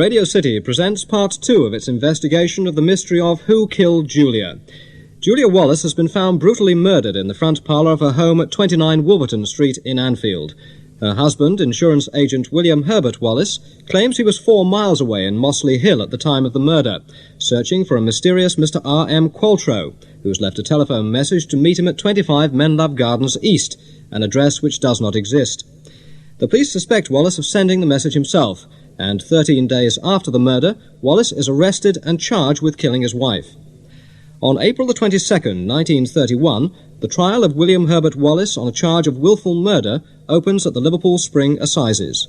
Radio City presents Part 2 of its investigation of the mystery of who killed Julia. Julia Wallace has been found brutally murdered in the front parlour of her home at 29 Wolverton Street in Anfield. Her husband, insurance agent William Herbert Wallace, claims he was 4 miles away in Mossley Hill at the time of the murder, searching for a mysterious Mr. R.M. Qualtrough, who's left a telephone message to meet him at 25 Menlove Gardens East, an address which does not exist. The police suspect Wallace of sending the message himself, and 13 days after the murder, Wallace is arrested and charged with killing his wife. On April the 22nd, 1931, the trial of William Herbert Wallace on a charge of wilful murder opens at the Liverpool Spring Assizes.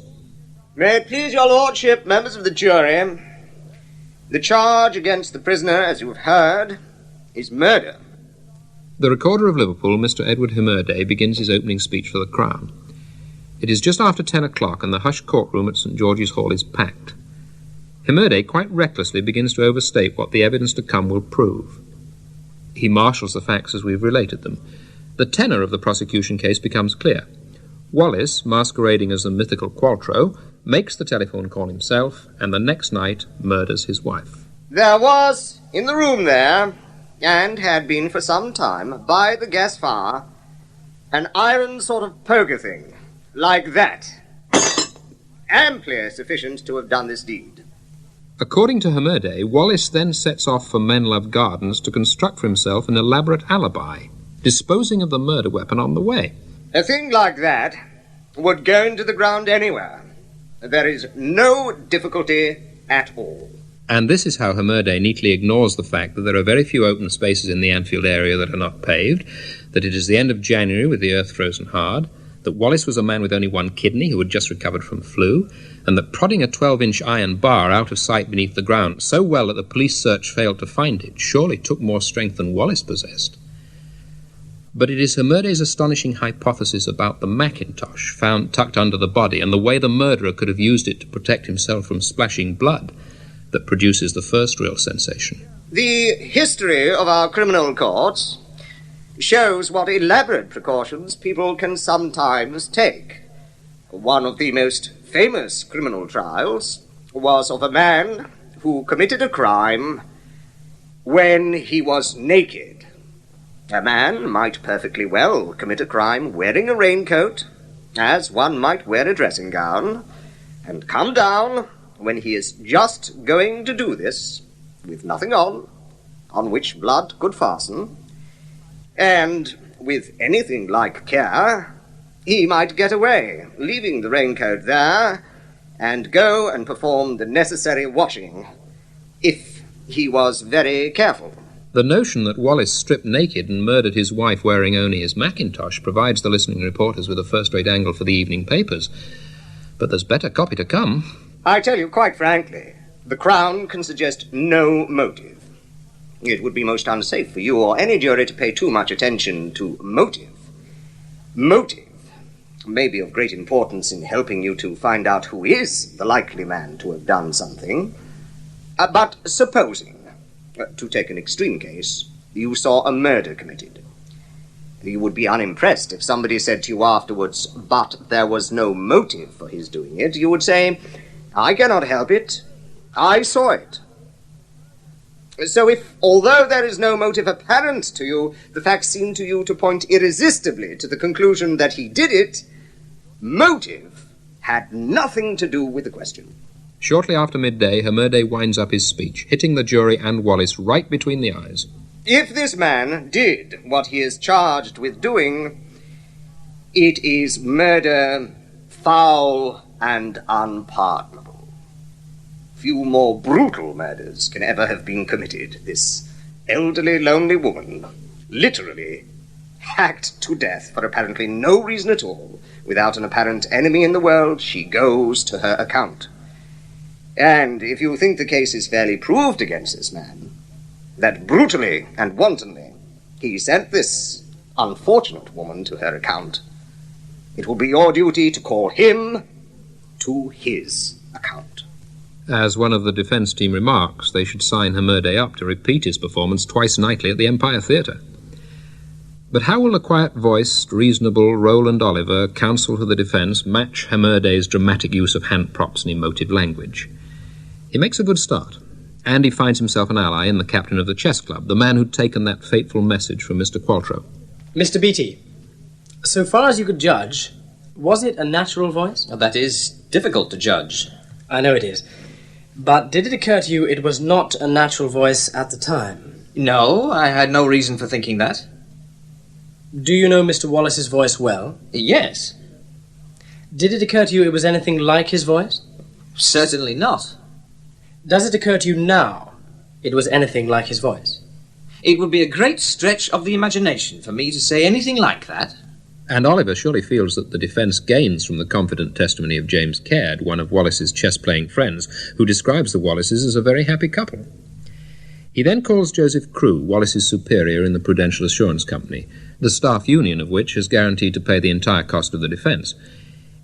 May it please your lordship, members of the jury, the charge against the prisoner, as you have heard, is murder. The Recorder of Liverpool, Mr. Edward Hemmerday, begins his opening speech for the Crown. It is just after 10 o'clock and the hushed courtroom at St. George's Hall is packed. Hemmerday quite recklessly begins to overstate what the evidence to come will prove. He marshals the facts as we've related them. The tenor of the prosecution case becomes clear. Wallace, masquerading as the mythical Qualtrough, makes the telephone call himself and the next night murders his wife. There was, in the room there, and had been for some time, by the gas fire, an iron sort of poker thing, like that, amply sufficient to have done this deed. According to Hemmerday, Wallace then sets off for Menlove Gardens to construct for himself an elaborate alibi, disposing of the murder weapon on the way. A thing like that would go into the ground anywhere. There is no difficulty at all. And this is how Hemmerday neatly ignores the fact that there are very few open spaces in the Anfield area that are not paved, that it is the end of January with the earth frozen hard, that Wallace was a man with only one kidney who had just recovered from flu, and that prodding a 12-inch iron bar out of sight beneath the ground so well that the police search failed to find it surely took more strength than Wallace possessed. But it is Hemmerday's astonishing hypothesis about the Macintosh found tucked under the body and the way the murderer could have used it to protect himself from splashing blood that produces the first real sensation. The history of our criminal courts shows what elaborate precautions people can sometimes take. One of the most famous criminal trials was of a man who committed a crime when he was naked. A man might perfectly well commit a crime wearing a raincoat, as one might wear a dressing gown, and come down when he is just going to do this, with nothing on which blood could fasten, and with anything like care, he might get away, leaving the raincoat there, and go and perform the necessary washing, if he was very careful. The notion that Wallace stripped naked and murdered his wife wearing only his Macintosh provides the listening reporters with a first-rate angle for the evening papers. But there's better copy to come. I tell you quite frankly, the Crown can suggest no motive. It would be most unsafe for you or any jury to pay too much attention to motive. Motive may be of great importance in helping you to find out who is the likely man to have done something. But supposing, to take an extreme case, you saw a murder committed. You would be unimpressed if somebody said to you afterwards, but there was no motive for his doing it. You would say, I cannot help it. I saw it. So if, although there is no motive apparent to you, the facts seem to you to point irresistibly to the conclusion that he did it, motive had nothing to do with the question. Shortly after midday, Hemmerday winds up his speech, hitting the jury and Wallace right between the eyes. If this man did what he is charged with doing, it is murder, foul and unpardonable. Few more brutal murders can ever have been committed. This elderly, lonely woman, literally hacked to death for apparently no reason at all. Without an apparent enemy in the world, she goes to her account. And if you think the case is fairly proved against this man, that brutally and wantonly he sent this unfortunate woman to her account, it will be your duty to call him to his account. As one of the defence team remarks, they should sign Hemmerday up to repeat his performance twice nightly at the Empire Theatre. But how will the quiet-voiced, reasonable Roland Oliver, counsel to the defence, match Hemmerday's dramatic use of hand props and emotive language? He makes a good start, and he finds himself an ally in the captain of the chess club, the man who'd taken that fateful message from Mr. Qualtrough. Mr. Beatty, so far as you could judge, was it a natural voice? Well, that is difficult to judge. I know it is. But did it occur to you it was not a natural voice at the time? No, I had no reason for thinking that. Do you know Mr. Wallace's voice well? Yes. Did it occur to you it was anything like his voice? Certainly not. Does it occur to you now it was anything like his voice? It would be a great stretch of the imagination for me to say anything like that. And Oliver surely feels that the defence gains from the confident testimony of James Caird, one of Wallace's chess-playing friends, who describes the Wallaces as a very happy couple. He then calls Joseph Crewe, Wallace's superior in the Prudential Assurance Company, the staff union of which has guaranteed to pay the entire cost of the defence.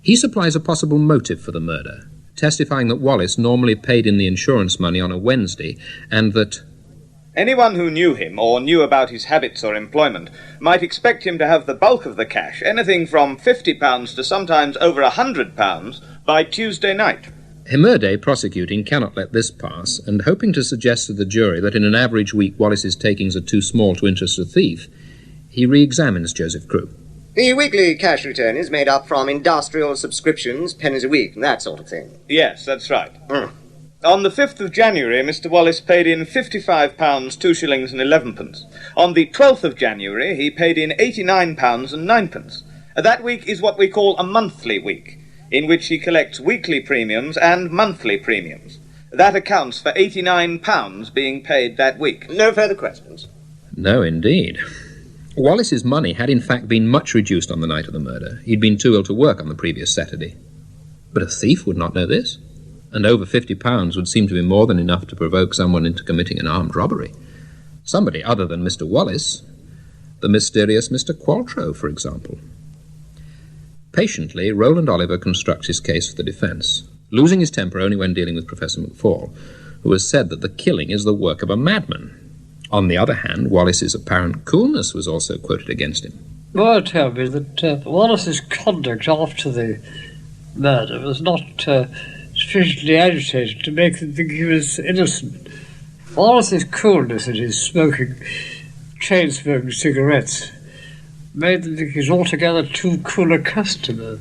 He supplies a possible motive for the murder, testifying that Wallace normally paid in the insurance money on a Wednesday, and that anyone who knew him or knew about his habits or employment might expect him to have the bulk of the cash, anything from £50 to sometimes over £100, by Tuesday night. Hemerde, prosecuting, cannot let this pass, and hoping to suggest to the jury that in an average week Wallace's takings are too small to interest a thief, he re-examines Joseph Crewe. The weekly cash return is made up from industrial subscriptions, pennies a week, and that sort of thing. Yes, that's right. On the 5th of January, Mr. Wallace paid in £55, 2 shillings and 11pence. On the 12th of January, he paid in £89 and 9pence. That week is what we call a monthly week, in which he collects weekly premiums and monthly premiums. That accounts for £89 being paid that week. No further questions? No, indeed. Wallace's money had in fact been much reduced on the night of the murder. He'd been too ill to work on the previous Saturday. But a thief would not know this, and over £50 would seem to be more than enough to provoke someone into committing an armed robbery. Somebody other than Mr. Wallace, the mysterious Mr. Qualtrough, for example. Patiently, Roland Oliver constructs his case for the defence, losing his temper only when dealing with Professor McFall, who has said that the killing is the work of a madman. On the other hand, Wallace's apparent coolness was also quoted against him. Moore told me that Wallace's conduct after the murder was not sufficiently agitated to make them think he was innocent. Wallace's coolness in his chain-smoking cigarettes made them think he's altogether too cool a customer.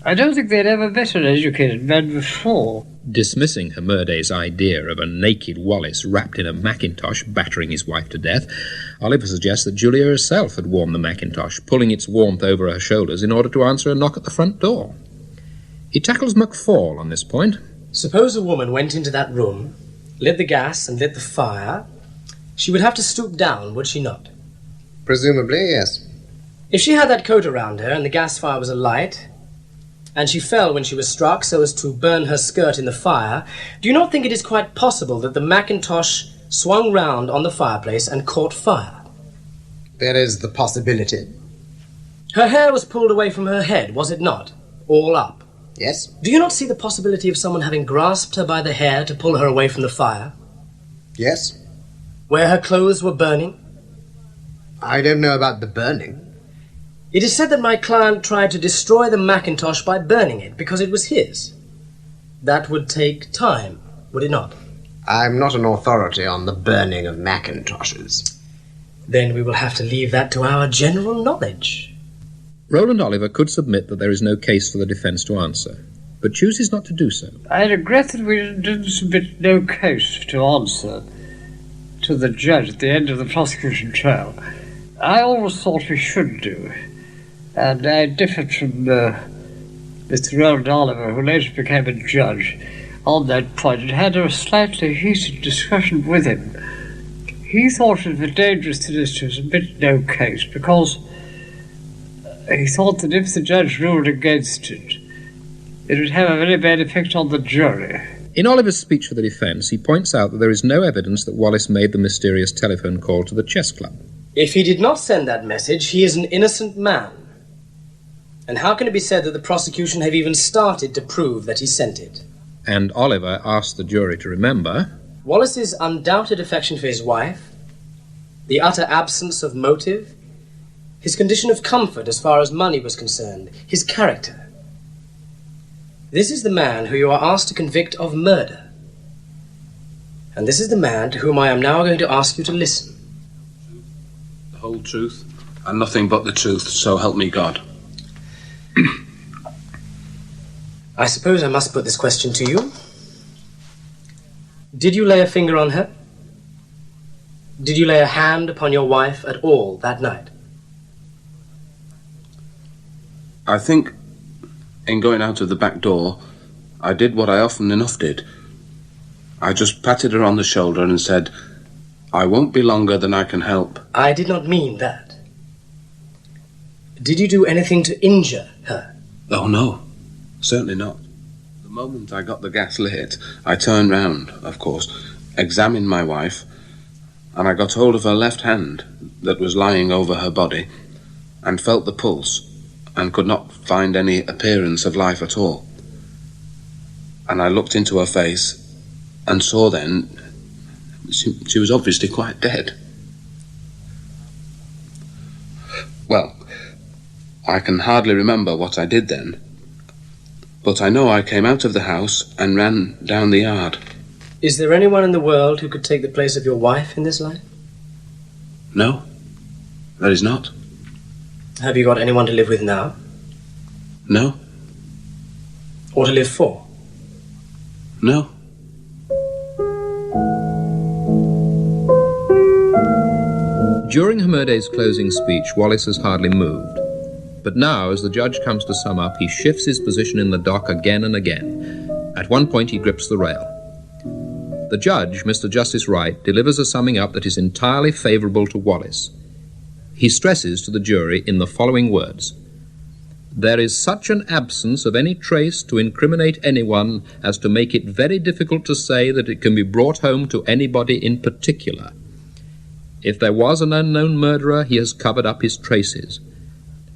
I don't think they'd ever met an educated man before. Dismissing Hemerde's idea of a naked Wallace wrapped in a mackintosh battering his wife to death, Oliver suggests that Julia herself had worn the mackintosh, pulling its warmth over her shoulders in order to answer a knock at the front door. He tackles McFall on this point. Suppose a woman went into that room, lit the gas and lit the fire. She would have to stoop down, would she not? Presumably, yes. If she had that coat around her and the gas fire was alight, and she fell when she was struck so as to burn her skirt in the fire, do you not think it is quite possible that the mackintosh swung round on the fireplace and caught fire? There is the possibility. Her hair was pulled away from her head, was it not? All up. Yes. Do you not see the possibility of someone having grasped her by the hair to pull her away from the fire? Yes. Where her clothes were burning? I don't know about the burning. It is said that my client tried to destroy the mackintosh by burning it because it was his. That would take time, would it not? I'm not an authority on the burning of mackintoshes. Then we will have to leave that to our general knowledge. Roland Oliver could submit that there is no case for the defence to answer, but chooses not to do so. I regret that we didn't submit no case to answer to the judge at the end of the prosecution trial. I always thought we should do, and I differed from Mr. Roland Oliver, who later became a judge, on that point, and had a slightly heated discussion with him. He thought it a dangerous to submit no case, because he thought that if the judge ruled against it, it would have a very bad effect on the jury. In Oliver's speech for the defence, he points out that there is no evidence that Wallace made the mysterious telephone call to the chess club. If he did not send that message, he is an innocent man. And how can it be said that the prosecution have even started to prove that he sent it? And Oliver asked the jury to remember Wallace's undoubted affection for his wife, the utter absence of motive, his condition of comfort as far as money was concerned, his character. This is the man who you are asked to convict of murder. And this is the man to whom I am now going to ask you to listen. The whole truth, and nothing but the truth, so help me God. I suppose I must put this question to you. Did you lay a finger on her? Did you lay a hand upon your wife at all that night? I think, in going out of the back door, I did what I often enough did. I just patted her on the shoulder and said, "I won't be longer than I can help." I did not mean that. Did you do anything to injure her? Oh, no, certainly not. The moment I got the gas lit, I turned round, of course, examined my wife, and I got hold of her left hand that was lying over her body, and felt the pulse, and could not find any appearance of life at all. And I looked into her face, and saw then she was obviously quite dead. Well, I can hardly remember what I did then, but I know I came out of the house and ran down the yard. Is there anyone in the world who could take the place of your wife in this life? No, there is not. Have you got anyone to live with now? No. Or to live for? No. During Hammurday's closing speech, Wallace has hardly moved. But now, as the judge comes to sum up, he shifts his position in the dock again and again. At one point, he grips the rail. The judge, Mr. Justice Wright, delivers a summing up that is entirely favourable to Wallace. He stresses to the jury in the following words: "There is such an absence of any trace to incriminate anyone as to make it very difficult to say that it can be brought home to anybody in particular. If there was an unknown murderer, he has covered up his traces.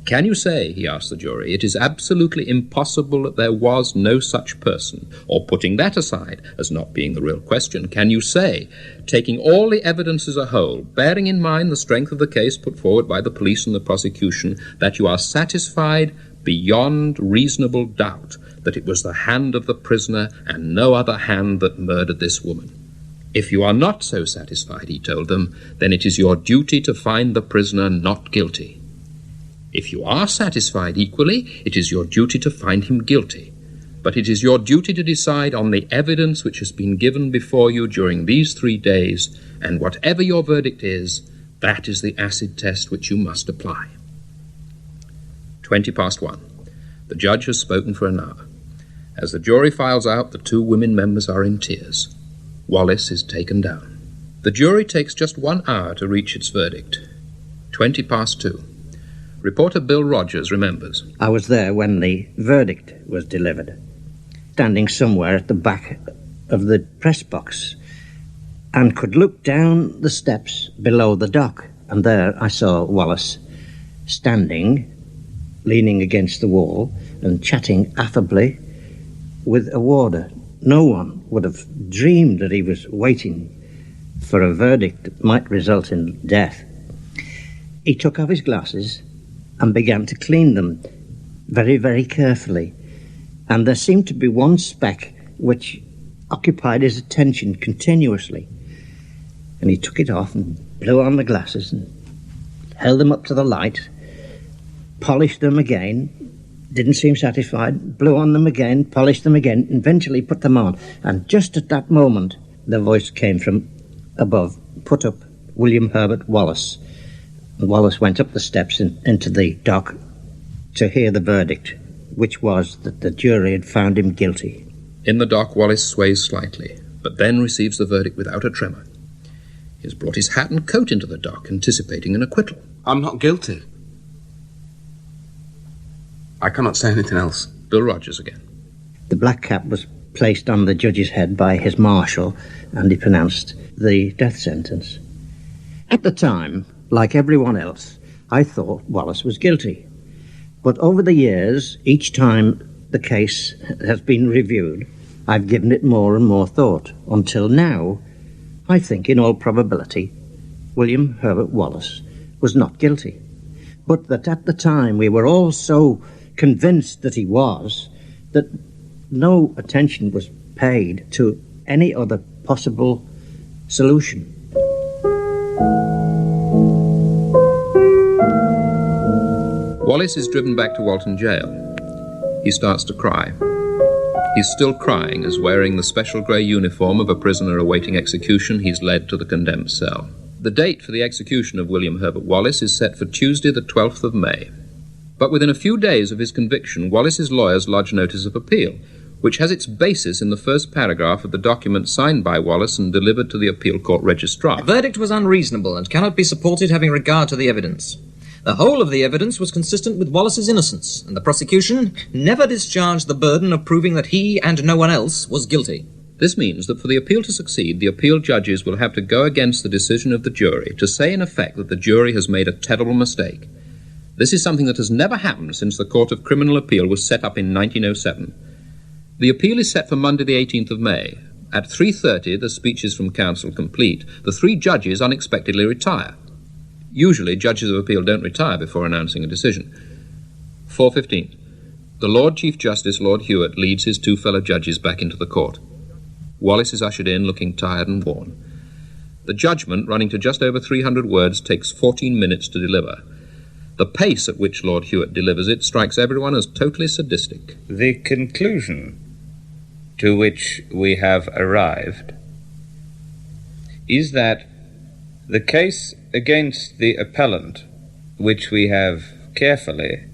Can you say," he asked the jury, "it is absolutely impossible that there was no such person? Or putting that aside as not being the real question, can you say, taking all the evidence as a whole, bearing in mind the strength of the case put forward by the police and the prosecution, that you are satisfied beyond reasonable doubt that it was the hand of the prisoner and no other hand that murdered this woman? If you are not so satisfied," he told them, "then it is your duty to find the prisoner not guilty. If you are satisfied equally, it is your duty to find him guilty. But it is your duty to decide on the evidence which has been given before you during these 3 days, and whatever your verdict is, that is the acid test which you must apply." 1:20. The judge has spoken for an hour. As the jury files out, the 2 women members are in tears. Wallace is taken down. The jury takes just 1 hour to reach its verdict. 2:20. Reporter Bill Rogers remembers. I was there when the verdict was delivered, standing somewhere at the back of the press box, and could look down the steps below the dock, and there I saw Wallace standing, leaning against the wall, and chatting affably with a warder. No one would have dreamed that he was waiting for a verdict that might result in death. He took off his glasses and began to clean them very, very carefully. And there seemed to be one speck which occupied his attention continuously. And he took it off and blew on the glasses and held them up to the light, polished them again, didn't seem satisfied, blew on them again, polished them again, eventually put them on. And just at that moment, the voice came from above, "Put up William Herbert Wallace." And Wallace went up the steps into the dock to hear the verdict, which was that the jury had found him guilty. In the dock, Wallace sways slightly, but then receives the verdict without a tremor. He has brought his hat and coat into the dock, anticipating an acquittal. "I'm not guilty. I cannot say anything else." Bill Rogers again. The black cap was placed on the judge's head by his marshal, and he pronounced the death sentence. At the time, like everyone else, I thought Wallace was guilty. But over the years, each time the case has been reviewed, I've given it more and more thought, until now, I think in all probability, William Herbert Wallace was not guilty. But that at the time we were all so convinced that he was, that no attention was paid to any other possible solution. Wallace is driven back to Walton Jail. He starts to cry. He's still crying as, wearing the special grey uniform of a prisoner awaiting execution, he's led to the condemned cell. The date for the execution of William Herbert Wallace is set for Tuesday, the 12th of May. But within a few days of his conviction, Wallace's lawyers lodge notice of appeal, which has its basis in the first paragraph of the document signed by Wallace and delivered to the appeal court registrar. The verdict was unreasonable and cannot be supported having regard to the evidence. The whole of the evidence was consistent with Wallace's innocence, and the prosecution never discharged the burden of proving that he and no one else was guilty. This means that for the appeal to succeed, the appeal judges will have to go against the decision of the jury, to say in effect that the jury has made a terrible mistake. This is something that has never happened since the Court of Criminal Appeal was set up in 1907. The appeal is set for Monday the 18th of May. At 3:30, the speeches from counsel complete, the three judges unexpectedly retire. Usually, judges of appeal don't retire before announcing a decision. 4:15. The Lord Chief Justice, Lord Hewitt, leads his two fellow judges back into the court. Wallace is ushered in, looking tired and worn. The judgment, running to just over 300 words, takes 14 minutes to deliver. The pace at which Lord Hewitt delivers it strikes everyone as totally sadistic. The conclusion to which we have arrived is that the case against the appellant, which we have carefully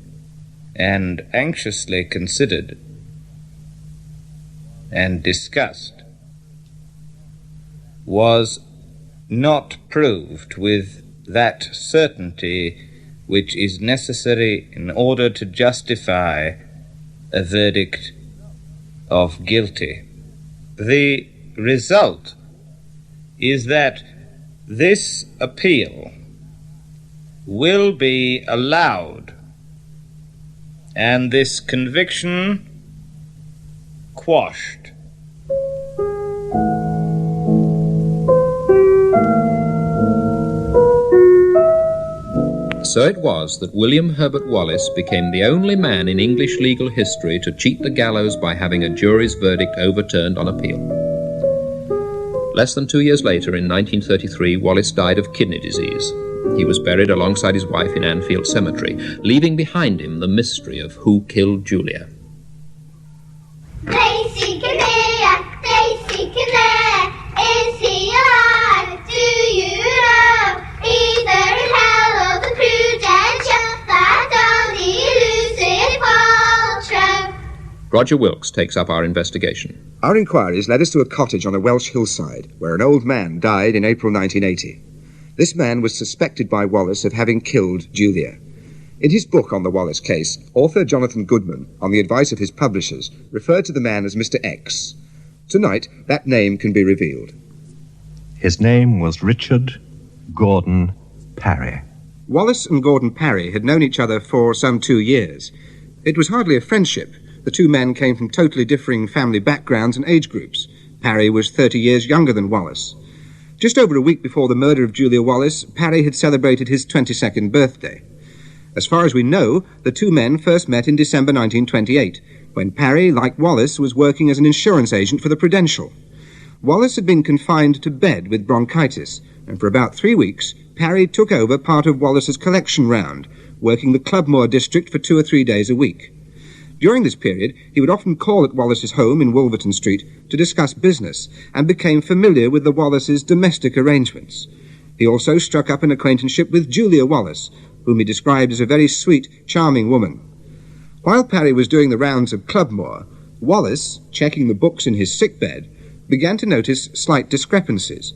and anxiously considered and discussed, was not proved with that certainty which is necessary in order to justify a verdict of guilty. The result is that this appeal will be allowed and this conviction quashed. So it was that William Herbert Wallace became the only man in English legal history to cheat the gallows by having a jury's verdict overturned on appeal. Less than 2 years later, in 1933, Wallace died of kidney disease. He was buried alongside his wife in Anfield Cemetery, leaving behind him the mystery of who killed Julia. Daisy, come here. Daisy, come there. Is he alive? Do you know? Either in hell or the Prudential, that old elusive Paltrow. Roger Wilkes takes up our investigation. Our inquiries led us to a cottage on a Welsh hillside where an old man died in April 1980. This man was suspected by Wallace of having killed Julia. In his book on the Wallace case, author Jonathan Goodman, on the advice of his publishers, referred to the man as Mr. X. Tonight, that name can be revealed. His name was Richard Gordon Parry. Wallace and Gordon Parry had known each other for some 2 years. It was hardly a friendship. The two men came from totally differing family backgrounds and age groups. Parry was 30 years younger than Wallace. Just over a week before the murder of Julia Wallace, Parry had celebrated his 22nd birthday. As far as we know, the two men first met in December 1928, when Parry, like Wallace, was working as an insurance agent for the Prudential. Wallace had been confined to bed with bronchitis, and for about 3 weeks, Parry took over part of Wallace's collection round, working the Clubmoor district for 2 or 3 days a week. During this period, he would often call at Wallace's home in Wolverton Street to discuss business, and became familiar with the Wallaces' domestic arrangements. He also struck up an acquaintanceship with Julia Wallace, whom he described as a very sweet, charming woman. While Parry was doing the rounds of Clubmoor, Wallace, checking the books in his sickbed, began to notice slight discrepancies.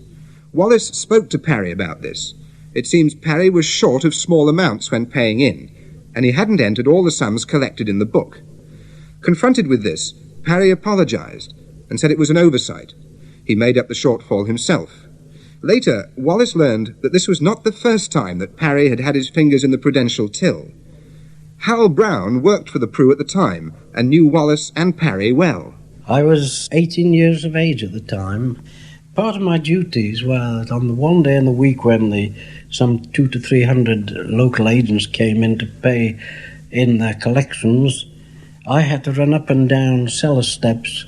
Wallace spoke to Parry about this. It seems Parry was short of small amounts when paying in, and he hadn't entered all the sums collected in the book. Confronted with this, Parry apologized and said it was an oversight. He made up the shortfall himself. Later, Wallace learned that this was not the first time that Parry had had his fingers in the Prudential till. Hal Brown worked for the Pru at the time and knew Wallace and Parry well. I was 18 years of age at the time. Part of my duties were on the one day in the week when some 200 to 300 local agents came in to pay in their collections, I had to run up and down cellar steps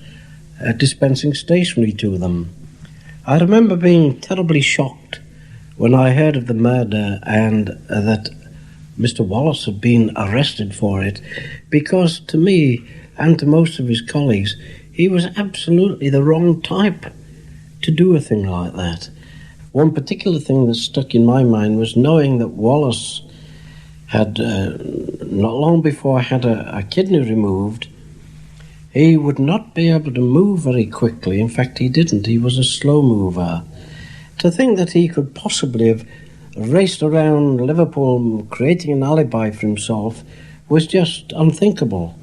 dispensing stationery to them. I remember being terribly shocked when I heard of the murder and that Mr. Wallace had been arrested for it, because to me and to most of his colleagues, he was absolutely the wrong type to do a thing like that. One particular thing that stuck in my mind was knowing that Wallace had, not long before, had a kidney removed. He would not be able to move very quickly. In fact, he didn't. He was a slow mover. To think that he could possibly have raced around Liverpool creating an alibi for himself was just unthinkable.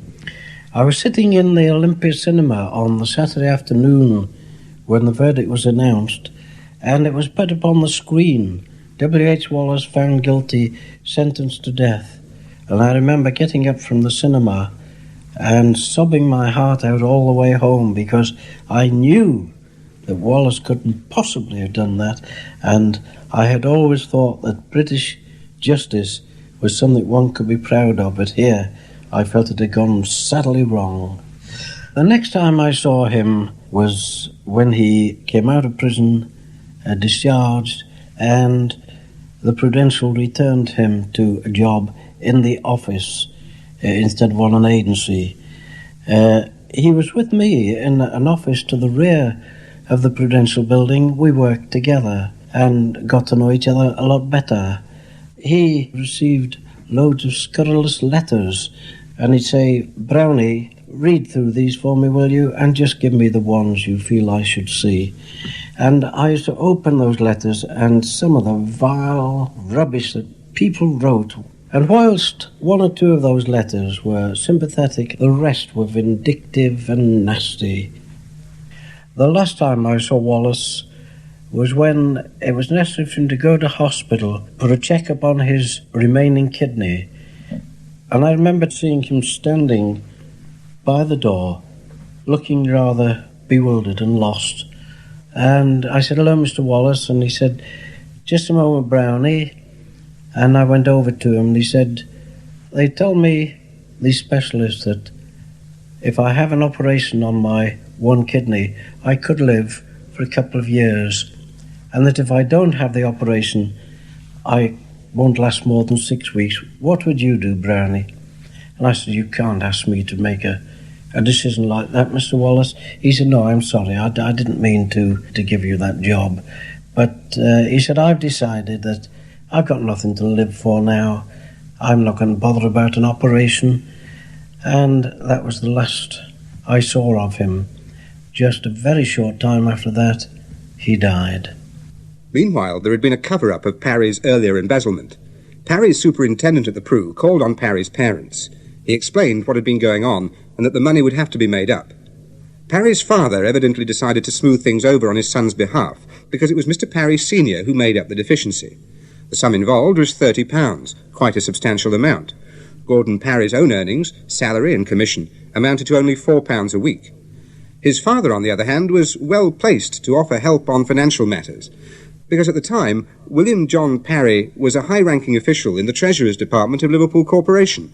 I was sitting in the Olympia Cinema on the Saturday afternoon when the verdict was announced, and it was put up on the screen, W.H. Wallace found guilty, sentenced to death. And I remember getting up from the cinema and sobbing my heart out all the way home, because I knew that Wallace couldn't possibly have done that, and I had always thought that British justice was something one could be proud of, but here I felt it had gone sadly wrong. The next time I saw him was when he came out of prison, discharged, and the Prudential returned him to a job in the office instead of on an agency. He was with me in an office to the rear of the Prudential building. We worked together and got to know each other a lot better. He received loads of scurrilous letters, and he'd say, "Brownie, read through these for me, will you, and just give me the ones you feel I should see." And I used to open those letters, and some of the vile rubbish that people wrote. And whilst one or two of those letters were sympathetic, the rest were vindictive and nasty. The last time I saw Wallace was when it was necessary for him to go to hospital for a check-up on his remaining kidney. And I remember seeing him standing by the door, looking rather bewildered and lost. And I said, "Hello, Mr. Wallace," and he said, "Just a moment, Brownie." And I went over to him and he said, "They told me, these specialists, that if I have an operation on my one kidney, I could live for a couple of years, and that if I don't have the operation, I won't last more than 6 weeks. What would you do, Brownie?" And I said, "You can't ask me to make a decision like that, Mr. Wallace." He said, "No, I'm sorry, I didn't mean to give you that job. But," he said, "I've decided that I've got nothing to live for now. I'm not going to bother about an operation." And that was the last I saw of him. Just a very short time after that, he died. Meanwhile, there had been a cover-up of Parry's earlier embezzlement. Parry's superintendent at the Prue called on Parry's parents. He explained what had been going on and that the money would have to be made up. Parry's father evidently decided to smooth things over on his son's behalf because it was Mr. Parry Sr. who made up the deficiency. The sum involved was £30, quite a substantial amount. Gordon Parry's own earnings, salary and commission, amounted to only £4 a week. His father, on the other hand, was well placed to offer help on financial matters, because at the time, William John Parry was a high-ranking official in the Treasurer's Department of Liverpool Corporation.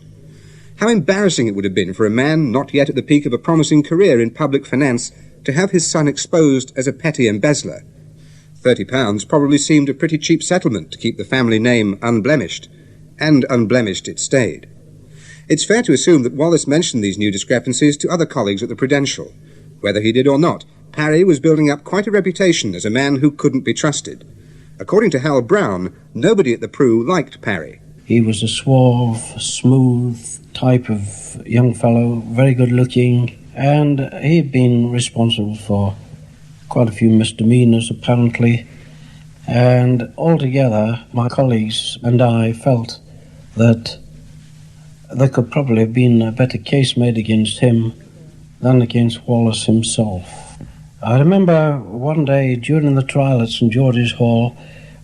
How embarrassing it would have been for a man not yet at the peak of a promising career in public finance to have his son exposed as a petty embezzler. £30 probably seemed a pretty cheap settlement to keep the family name unblemished, and unblemished it stayed. It's fair to assume that Wallace mentioned these new discrepancies to other colleagues at the Prudential. Whether he did or not, Parry was building up quite a reputation as a man who couldn't be trusted. According to Hal Brown, nobody at the Prue liked Parry. He was a suave, smooth type of young fellow, very good looking, and he had been responsible for quite a few misdemeanors, apparently. And altogether, my colleagues and I felt that there could probably have been a better case made against him than against Wallace himself. I remember one day during the trial at St. George's Hall,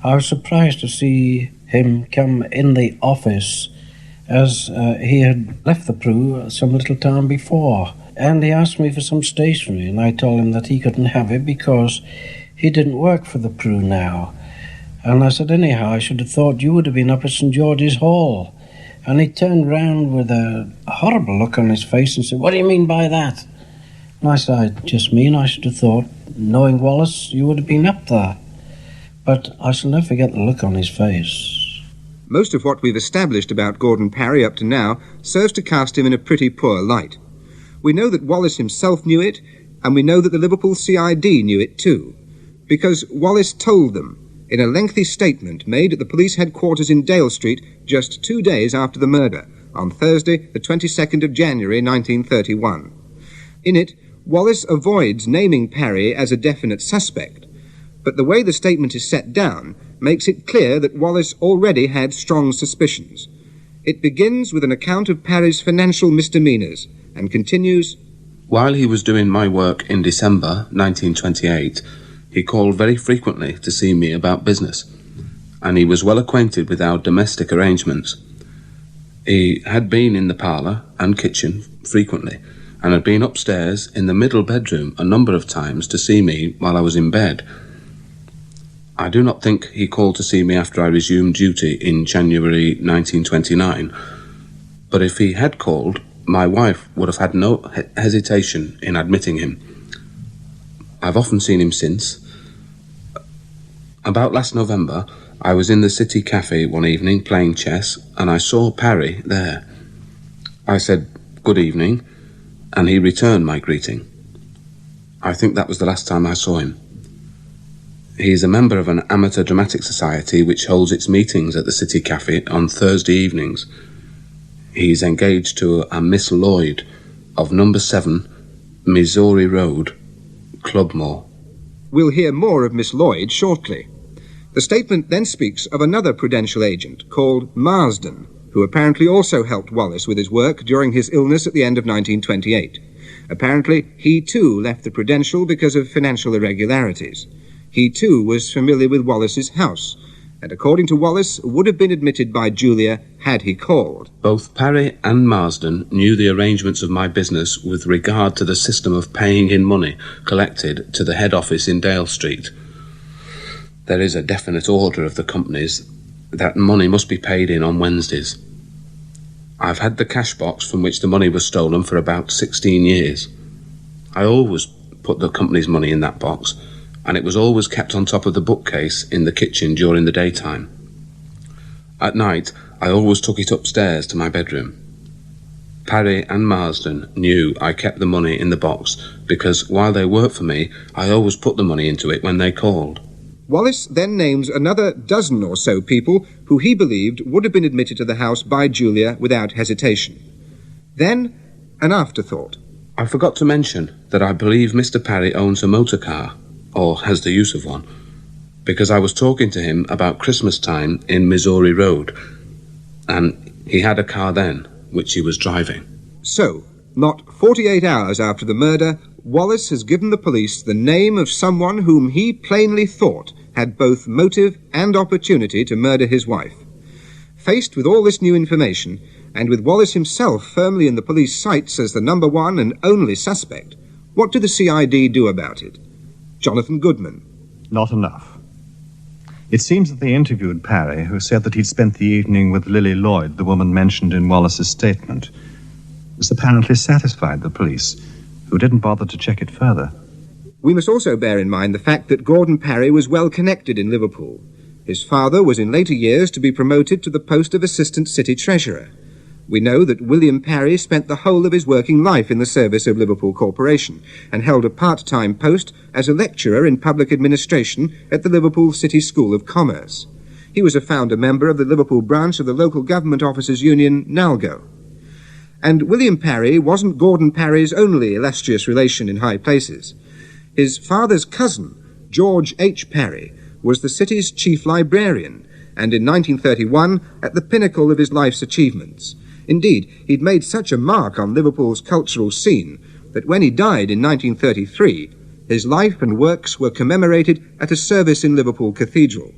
I was surprised to see him come in the office as he had left the Prue some little time before. And he asked me for some stationery, and I told him that he couldn't have it because he didn't work for the Prue now. And I said, "Anyhow, I should have thought you would have been up at St. George's Hall." And he turned round with a horrible look on his face and said, "What do you mean by that?" And I said, "I just mean I should have thought Knowing Wallace, you would have been up there. But I shall never forget the look on his face. Most of what we've established about Gordon Parry up to now serves to cast him in a pretty poor light. We know that Wallace himself knew it, and we know that the Liverpool CID knew it too, because Wallace told them in a lengthy statement made at the police headquarters in Dale Street just 2 days after the murder, on Thursday, the 22nd of January, 1931. In it, Wallace avoids naming Parry as a definite suspect, but the way the statement is set down makes it clear that Wallace already had strong suspicions. It begins with an account of Parry's financial misdemeanours and continues, While he was doing my work in December 1928, he called very frequently to see me about business, and he was well acquainted with our domestic arrangements. He had been in the parlour and kitchen frequently, and had been upstairs in the middle bedroom a number of times to see me while I was in bed. I do not think he called to see me after I resumed duty in January 1929, but if he had called, my wife would have had no hesitation in admitting him. I've often seen him since. About last November, I was in the City Cafe one evening playing chess, and I saw Parry there. I said, "Good evening," and he returned my greeting. I think that was the last time I saw him. He is a member of an amateur dramatic society which holds its meetings at the City Cafe on Thursday evenings. He is engaged to a Miss Lloyd of number 7, Missouri Road, Clubmore. We'll hear more of Miss Lloyd shortly. The statement then speaks of another Prudential agent called Marsden, who apparently also helped Wallace with his work during his illness at the end of 1928. Apparently, he too left the Prudential because of financial irregularities. He too was familiar with Wallace's house, and according to Wallace, would have been admitted by Julia had he called. Both Parry and Marsden knew the arrangements of my business with regard to the system of paying in money collected to the head office in Dale Street. There is a definite order of the companies that money must be paid in on Wednesdays. I've had the cash box from which the money was stolen for about 16 years. I always put the company's money in that box, and it was always kept on top of the bookcase in the kitchen during the daytime. At night, I always took it upstairs to my bedroom. Parry and Marsden knew I kept the money in the box because while they worked for me, I always put the money into it when they called. Wallace then names another dozen or so people who he believed would have been admitted to the house by Julia without hesitation. Then, an afterthought. I forgot to mention that I believe Mr. Parry owns a motor car, or has the use of one, because I was talking to him about Christmas time in Missouri Road, and he had a car then, which he was driving. So, not 48 hours after the murder, Wallace has given the police the name of someone whom he plainly thought had both motive and opportunity to murder his wife. Faced with all this new information, and with Wallace himself firmly in the police sights as the number one and only suspect, what do the CID do about it? Jonathan Goodman. Not enough. It seems that they interviewed Parry, who said that he'd spent the evening with Lily Lloyd, the woman mentioned in Wallace's statement. This apparently satisfied the police, who didn't bother to check it further. We must also bear in mind the fact that Gordon Parry was well connected in Liverpool. His father was in later years to be promoted to the post of Assistant City Treasurer. We know that William Parry spent the whole of his working life in the service of Liverpool Corporation and held a part-time post as a lecturer in public administration at the Liverpool City School of Commerce. He was a founder member of the Liverpool branch of the Local Government Officers Union, NALGO. And William Parry wasn't Gordon Parry's only illustrious relation in high places. His father's cousin, George H. Parry, was the city's chief librarian, and in 1931 at the pinnacle of his life's achievements. Indeed, he'd made such a mark on Liverpool's cultural scene that when he died in 1933, his life and works were commemorated at a service in Liverpool Cathedral.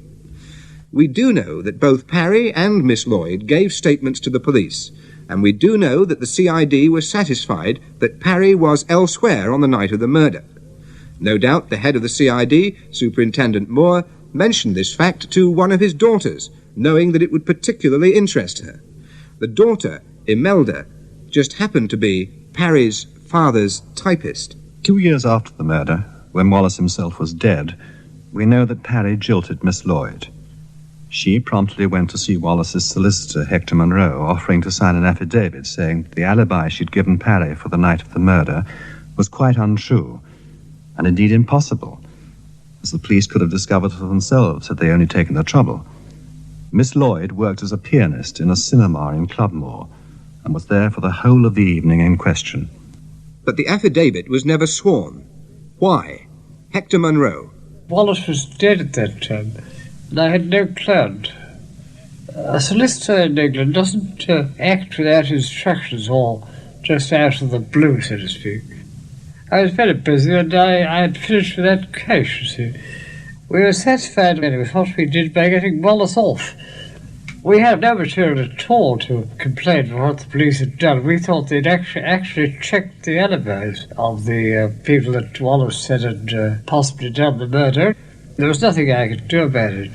We do know that both Parry and Miss Lloyd gave statements to the police, and we do know that the CID was satisfied that Parry was elsewhere on the night of the murder. No doubt the head of the CID, Superintendent Moore, mentioned this fact to one of his daughters, knowing that it would particularly interest her. The daughter, Imelda, just happened to be Parry's father's typist. 2 years after the murder, when Wallace himself was dead, we know that Parry jilted Miss Lloyd. She promptly went to see Wallace's solicitor, Hector Munro, offering to sign an affidavit saying that the alibi she'd given Parry for the night of the murder was quite untrue, and indeed impossible, as the police could have discovered for themselves had they only taken the trouble. Miss Lloyd worked as a pianist in a cinema in Clubmoor, and was there for the whole of the evening in question. But the affidavit was never sworn. Why? Hector Munro. Wallace was dead at that time, and I had no client. A solicitor in England doesn't act without instructions or just out of the blue, so to speak. I was very busy, and I had finished with that case, you see. We were satisfied with what we did by getting Wallace off. We had no material at all to complain for what the police had done. We thought they'd actually checked the alibis of the people that Wallace said had possibly done the murder. There was nothing I could do about it.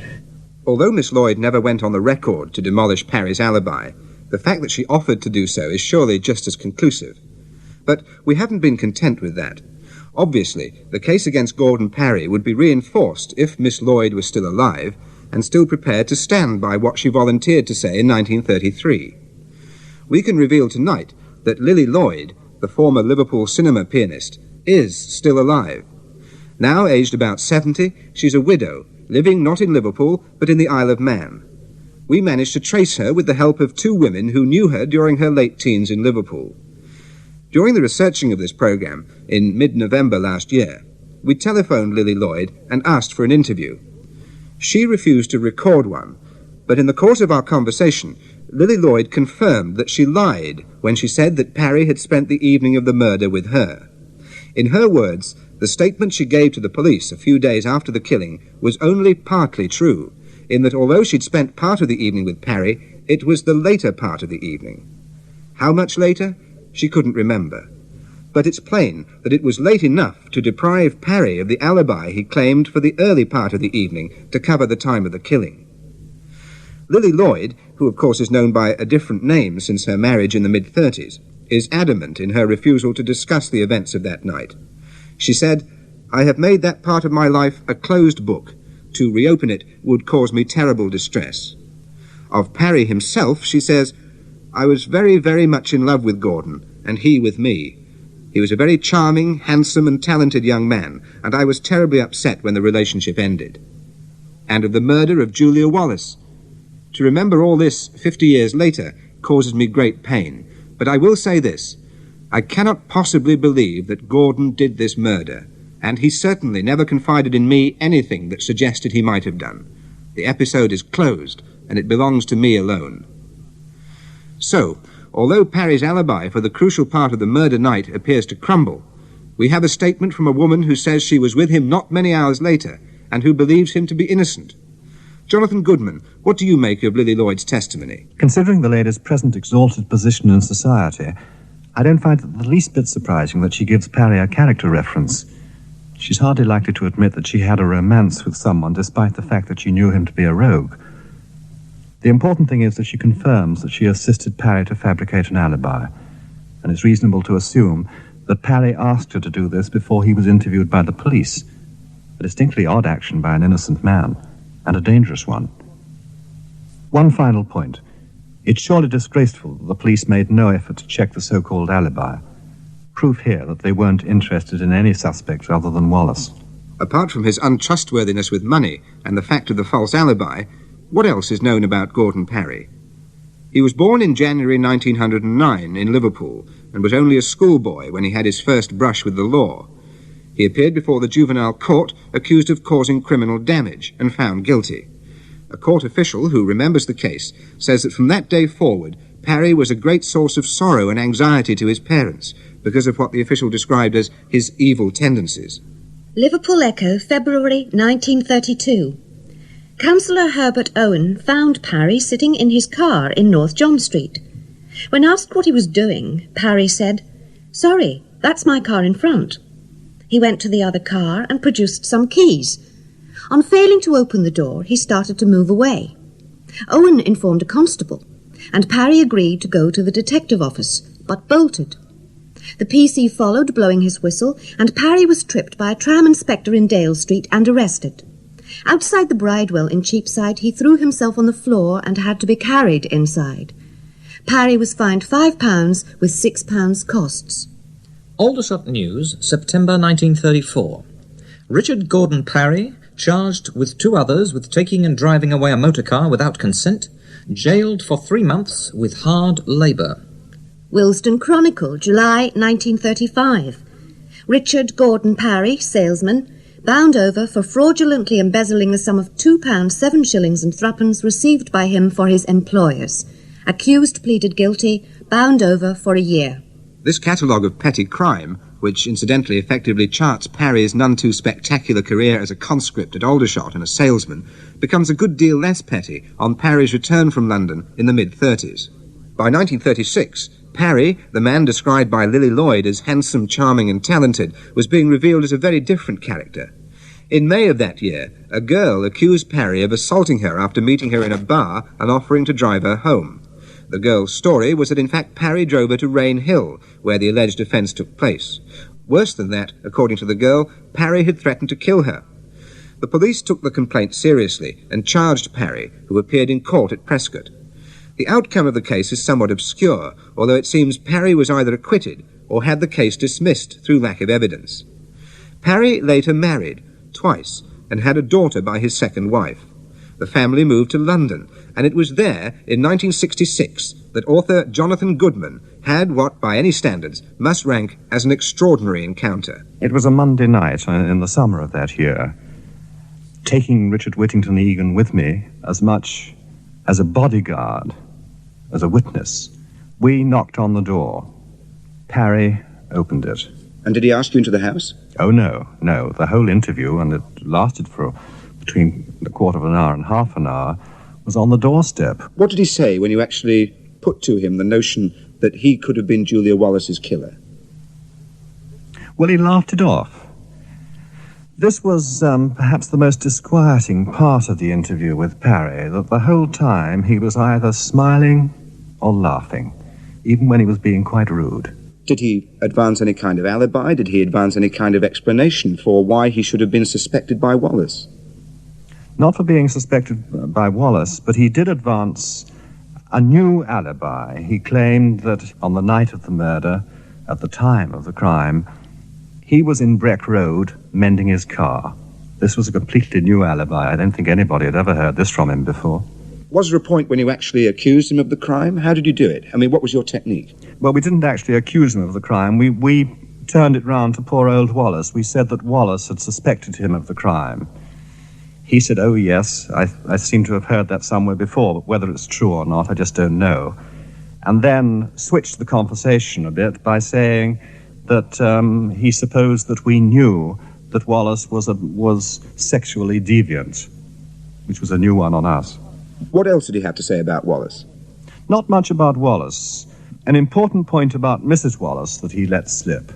Although Miss Lloyd never went on the record to demolish Parry's alibi, the fact that she offered to do so is surely just as conclusive. But we haven't been content with that. Obviously, the case against Gordon Parry would be reinforced if Miss Lloyd was still alive and still prepared to stand by what she volunteered to say in 1933. We can reveal tonight that Lily Lloyd, the former Liverpool cinema pianist, is still alive. Now aged about 70, she's a widow, living not in Liverpool, but in the Isle of Man. We managed to trace her with the help of two women who knew her during her late teens in Liverpool. During the researching of this programme, in mid-November last year, we telephoned Lily Lloyd and asked for an interview. She refused to record one, but in the course of our conversation, Lily Lloyd confirmed that she lied when she said that Parry had spent the evening of the murder with her. In her words, the statement she gave to the police a few days after the killing was only partly true, in that although she'd spent part of the evening with Parry, it was the later part of the evening. How much later? She couldn't remember. But it's plain that it was late enough to deprive Parry of the alibi he claimed for the early part of the evening to cover the time of the killing. Lily Lloyd, who of course is known by a different name since her marriage in the mid-30s, is adamant in her refusal to discuss the events of that night. She said, "I have made that part of my life a closed book. To reopen it would cause me terrible distress." Of Parry himself, she says, "I was very, very much in love with Gordon, and he with me. He was a very charming, handsome and talented young man, and I was terribly upset when the relationship ended." And of the murder of Julia Wallace. "To remember all this 50 years later causes me great pain, but I will say this. I cannot possibly believe that Gordon did this murder, and he certainly never confided in me anything that suggested he might have done. The episode is closed, and it belongs to me alone." So, although Parry's alibi for the crucial part of the murder night appears to crumble, we have a statement from a woman who says she was with him not many hours later, and who believes him to be innocent. Jonathan Goodman, what do you make of Lily Lloyd's testimony? Considering the lady's present exalted position in society, I don't find it the least bit surprising that she gives Parry a character reference. She's hardly likely to admit that she had a romance with someone despite the fact that she knew him to be a rogue. The important thing is that she confirms that she assisted Parry to fabricate an alibi, and it's reasonable to assume that Parry asked her to do this before he was interviewed by the police. A distinctly odd action by an innocent man, and a dangerous one. One final point. It's surely disgraceful that the police made no effort to check the so-called alibi. Proof here that they weren't interested in any suspect other than Wallace. Apart from his untrustworthiness with money and the fact of the false alibi, what else is known about Gordon Parry? He was born in January 1909 in Liverpool and was only a schoolboy when he had his first brush with the law. He appeared before the juvenile court accused of causing criminal damage and found guilty. A court official who remembers the case says that from that day forward, Parry was a great source of sorrow and anxiety to his parents because of what the official described as his evil tendencies. Liverpool Echo, February 1932. Councillor Herbert Owen found Parry sitting in his car in North John Street. When asked what he was doing, Parry said, "Sorry, that's my car in front." He went to the other car and produced some keys. On failing to open the door, he started to move away. Owen informed a constable, and Parry agreed to go to the detective office, but bolted. The PC followed, blowing his whistle, and Parry was tripped by a tram inspector in Dale Street and arrested. Outside the Bridewell in Cheapside, he threw himself on the floor and had to be carried inside. Parry was fined £5 with £6 costs. Aldershot News, September 1934. Richard Gordon Parry, charged with 2 others with taking and driving away a motor car without consent, jailed for 3 months with hard labour. Willesden Chronicle, July 1935. Richard Gordon Parry, salesman, bound over for fraudulently embezzling the sum of £2 7 shillings and threepence received by him for his employers. Accused pleaded guilty, bound over for a year. This catalogue of petty crime, which incidentally effectively charts Parry's none too spectacular career as a conscript at Aldershot and a salesman, becomes a good deal less petty on Parry's return from London in the mid-30s. By 1936, Parry, the man described by Lily Lloyd as handsome, charming and talented, was being revealed as a very different character. In May of that year, a girl accused Parry of assaulting her after meeting her in a bar and offering to drive her home. The girl's story was that in fact Parry drove her to Rain Hill, where the alleged offence took place. Worse than that, according to the girl, Parry had threatened to kill her. The police took the complaint seriously and charged Parry, who appeared in court at Prescott. The outcome of the case is somewhat obscure, although it seems Parry was either acquitted or had the case dismissed through lack of evidence. Parry later married, twice, and had a daughter by his second wife. The family moved to London, and it was there, in 1966, that author Jonathan Goodman had what, by any standards, must rank as an extraordinary encounter. It was a Monday night in the summer of that year. Taking Richard Whittington Egan with me as much as a bodyguard, as a witness, we knocked on the door. Parry opened it. And did he ask you into the house? Oh, no. The whole interview, and it lasted for between a quarter of an hour and half an hour, was on the doorstep. What did he say when you actually put to him the notion that he could have been Julia Wallace's killer? Well, he laughed it off. This was perhaps the most disquieting part of the interview with Parry, that the whole time he was either smiling or laughing, even when he was being quite rude. Did he advance any kind of alibi? Did he advance any kind of explanation for why he should have been suspected by Wallace? Not for being suspected by Wallace, but he did advance a new alibi. He claimed that on the night of the murder, at the time of the crime, he was in Breck Road mending his car. This was a completely new alibi. I don't think anybody had ever heard this from him before. Was there a point when you actually accused him of the crime? How did you do it? I mean, what was your technique? Well, we didn't actually accuse him of the crime. We turned it round to poor old Wallace. We said that Wallace had suspected him of the crime. He said, oh, yes, I seem to have heard that somewhere before, but whether it's true or not, I just don't know. And then switched the conversation a bit by saying that he supposed that we knew that Wallace was sexually deviant, which was a new one on us. What else did he have to say about Wallace? Not much about Wallace. An important point about Mrs. Wallace that he let slip.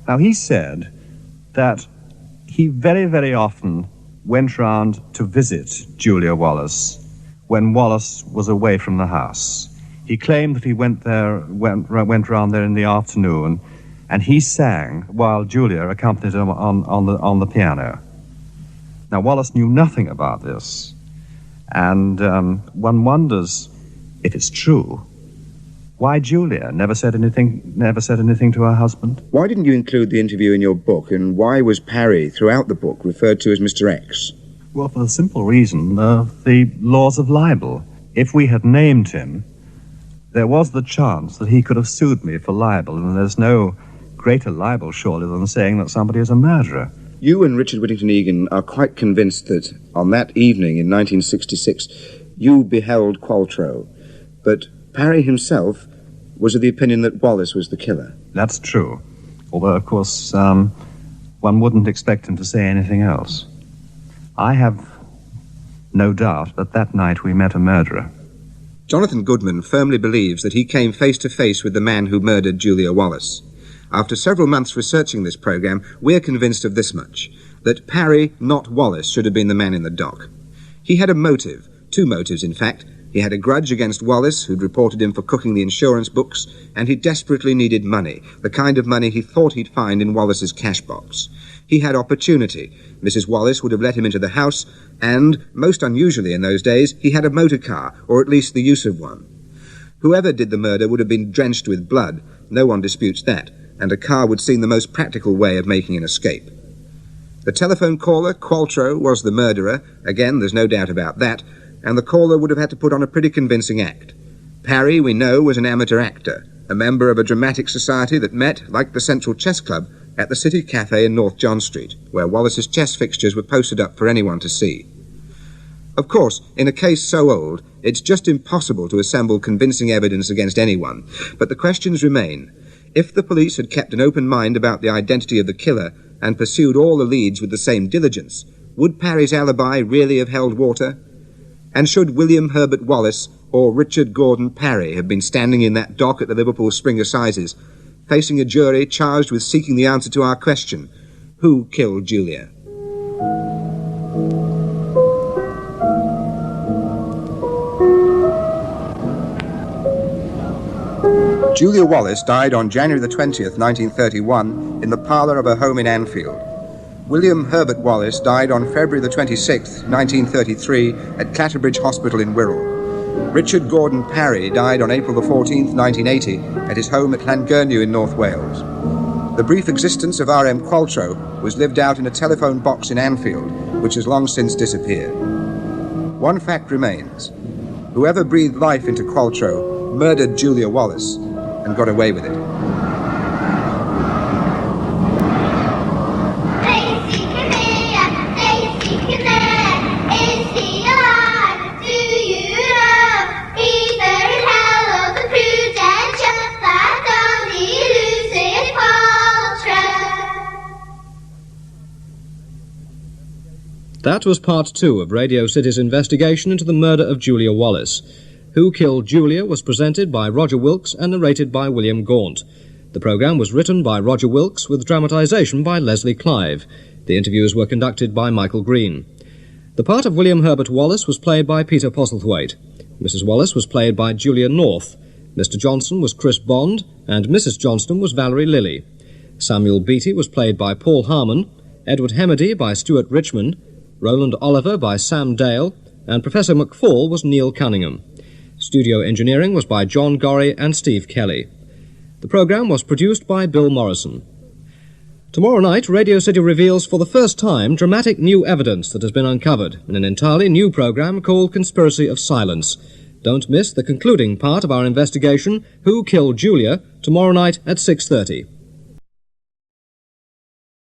Now, he said that he very, very often went round to visit Julia Wallace when Wallace was away from the house. He claimed that he went round there in the afternoon, and he sang while Julia accompanied him on the piano. Now, Wallace knew nothing about this, and one wonders if it's true. Why Julia never said anything to her husband? Why didn't you include the interview in your book, and why was Parry, throughout the book, referred to as Mr. X? Well, for the simple reason of the laws of libel. If we had named him, there was the chance that he could have sued me for libel, and there's no greater libel, surely, than saying that somebody is a murderer. You and Richard Whittington Egan are quite convinced that on that evening in 1966, you beheld Qualtrough, but Parry himself was of the opinion that Wallace was the killer. That's true. Although, of course, one wouldn't expect him to say anything else. I have no doubt that night we met a murderer. Jonathan Goodman firmly believes that he came face to face with the man who murdered Julia Wallace. After several months researching this program, we're convinced of this much, that Parry, not Wallace, should have been the man in the dock. He had a motive, two motives in fact, He had a grudge against Wallace, who'd reported him for cooking the insurance books, and he desperately needed money, the kind of money he thought he'd find in Wallace's cash box. He had opportunity. Mrs. Wallace would have let him into the house, and, most unusually in those days, he had a motor car, or at least the use of one. Whoever did the murder would have been drenched with blood. No one disputes that, and a car would seem the most practical way of making an escape. The telephone caller, Qualtrough, was the murderer. Again, there's no doubt about that, and the caller would have had to put on a pretty convincing act. Parry, we know, was an amateur actor, a member of a dramatic society that met, like the Central Chess Club, at the City Cafe in North John Street, where Wallace's chess fixtures were posted up for anyone to see. Of course, in a case so old, it's just impossible to assemble convincing evidence against anyone, but the questions remain. If the police had kept an open mind about the identity of the killer and pursued all the leads with the same diligence, would Parry's alibi really have held water? And should William Herbert Wallace or Richard Gordon Parry have been standing in that dock at the Liverpool Spring Assizes, facing a jury charged with seeking the answer to our question, who killed Julia? Julia Wallace died on January the 20th, 1931, in the parlour of her home in Anfield. William Herbert Wallace died on February the 26th, 1933, at Clatterbridge Hospital in Wirral. Richard Gordon Parry died on April the 14th, 1980, at his home at Llangyrnu in North Wales. The brief existence of R.M. Qualtrough was lived out in a telephone box in Anfield, which has long since disappeared. One fact remains. Whoever breathed life into Qualtrough murdered Julia Wallace and got away with it. That was part 2 of Radio City's investigation into the murder of Julia Wallace. Who Killed Julia was presented by Roger Wilkes and narrated by William Gaunt. The programme was written by Roger Wilkes with dramatisation by Leslie Clive. The interviews were conducted by Michael Green. The part of William Herbert Wallace was played by Peter Postlethwaite. Mrs. Wallace was played by Julia North. Mr. Johnson was Chris Bond, and Mrs. Johnston was Valerie Lilly. Samuel Beattie was played by Paul Harmon, Edward Hemedy by Stuart Richmond, Roland Oliver by Sam Dale, and Professor McFall was Neil Cunningham. Studio engineering was by John Gorry and Steve Kelly. The programme was produced by Bill Morrison. Tomorrow night, Radio City reveals for the first time dramatic new evidence that has been uncovered in an entirely new programme called Conspiracy of Silence. Don't miss the concluding part of our investigation, Who Killed Julia, tomorrow night at 6:30.